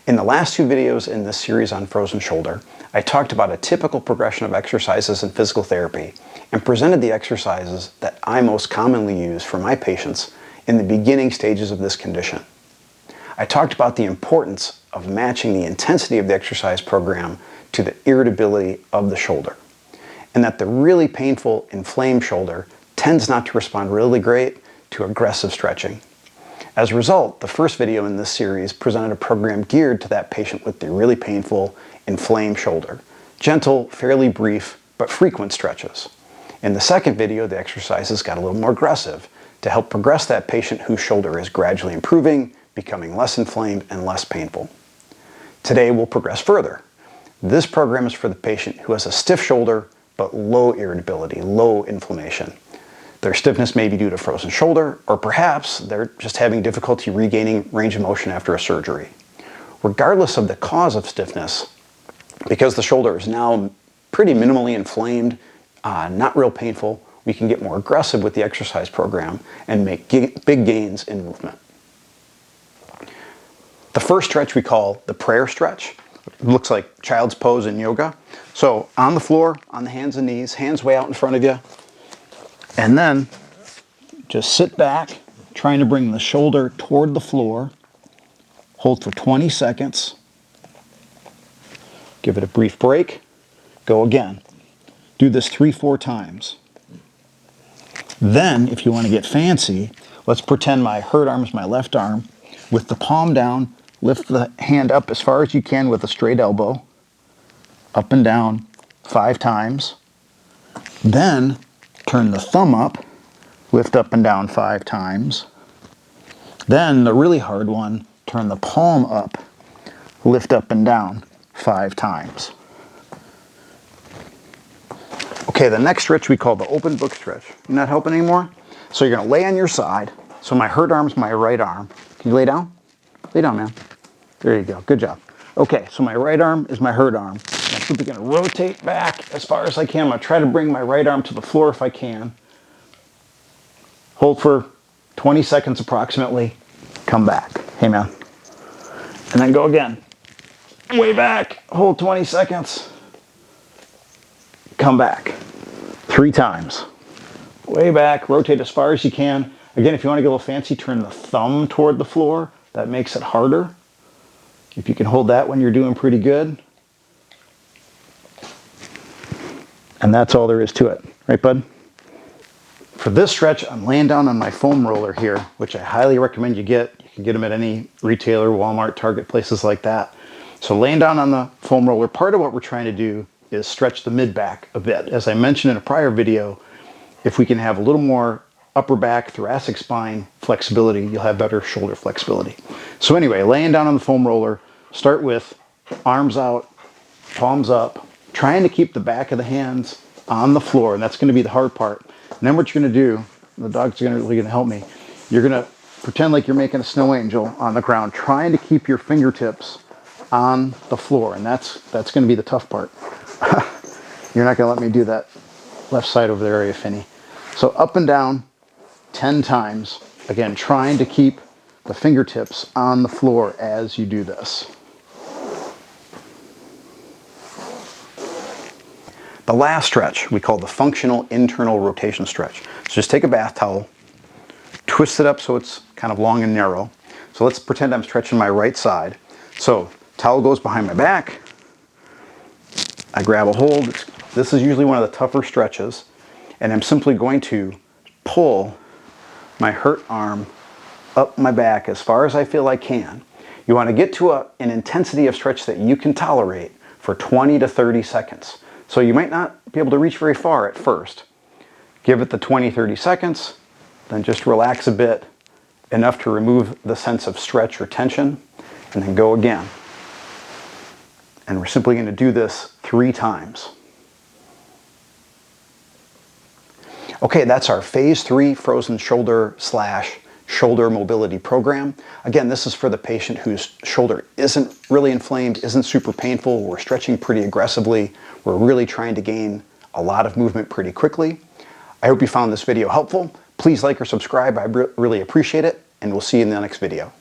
In the last two videos in this series on frozen shoulder, I talked about a typical progression of exercises in physical therapy and presented the exercises that I most commonly use for my patients in the beginning stages of this condition. I talked about the importance of matching the intensity of the exercise program to the irritability of the shoulder, and that the really painful, inflamed shoulder tends not to respond really great to aggressive stretching. As a result, the first video in this series presented a program geared to that patient with the really painful, inflamed shoulder. Gentle, fairly brief, but frequent stretches. In the second video, the exercises got a little more aggressive to help progress that patient whose shoulder is gradually improving, becoming less inflamed and less painful. Today, we'll progress further. This program is for the patient who has a stiff shoulder, but low irritability, low inflammation. Their stiffness may be due to frozen shoulder, or perhaps they're just having difficulty regaining range of motion after a surgery. Regardless of the cause of stiffness, because the shoulder is now pretty minimally inflamed, not real painful, we can get more aggressive with the exercise program and make big gains in movement. The first stretch we call the prayer stretch. It looks like child's pose in yoga. So on the floor, on the hands and knees, hands way out in front of you. And then just sit back, trying to bring the shoulder toward the floor. Hold for 20 seconds. Give it a brief break. Go again. Do this 3-4 times. Then, if you want to get fancy, let's pretend my hurt arm is my left arm. With the palm down, lift the hand up as far as you can with a straight elbow. Up and down 5 times. Then, turn the thumb up, lift up and down 5 times. Then, the really hard one, turn the palm up, lift up and down 5 times. Okay, the next stretch we call the open book stretch. Not helping anymore? So you're going to lay on your side. So my hurt arm is my right arm. Can you lay down? Lay down, man. There you go. Good job. Okay, so my right arm is my hurt arm. I'm simply going to rotate back as far as I can. I'm going to try to bring my right arm to the floor if I can. Hold for 20 seconds approximately. Come back. Hey, man. And then go again. Way back. Hold 20 seconds. Come back. 3 times. Way back. Rotate as far as you can. Again, if you want to get a little fancy, turn the thumb toward the floor. That makes it harder. If you can hold that when you're doing pretty good. And that's all there is to it. Right, bud? For this stretch, I'm laying down on my foam roller here, which I highly recommend you get. You can get them at any retailer, Walmart, Target, places like that. So laying down on the foam roller, part of what we're trying to do is stretch the mid-back a bit. As I mentioned in a prior video, if we can have a little more upper back, thoracic spine flexibility, you'll have better shoulder flexibility. So anyway, laying down on the foam roller, start with arms out, palms up, trying to keep the back of the hands on the floor, and that's going to be the hard part. And then what you're going to do, the dog's really going to help me, you're going to pretend like you're making a snow angel on the ground, trying to keep your fingertips on the floor, and that's going to be the tough part. You're not going to let me do that left side over there, are you, Finny? So up and down 10 times, again, trying to keep the fingertips on the floor as you do this. The last stretch we call the functional internal rotation stretch. So just take a bath towel, twist it up so it's kind of long and narrow. So let's pretend I'm stretching my right side. So towel goes behind my back. I grab a hold. This is usually one of the tougher stretches. And I'm simply going to pull my hurt arm up my back as far as I feel I can. You want to get to an intensity of stretch that you can tolerate for 20 to 30 seconds. So you might not be able to reach very far at first. Give it the 20-30 seconds, then just relax a bit, enough to remove the sense of stretch or tension, and then go again. And we're simply going to do this 3 times. Okay, that's our phase 3 frozen shoulder / shoulder mobility program. Again, this is for the patient whose shoulder isn't really inflamed, isn't super painful. We're stretching pretty aggressively. We're really trying to gain a lot of movement pretty quickly. I hope you found this video helpful. Please like or subscribe. I really appreciate it, and we'll see you in the next video.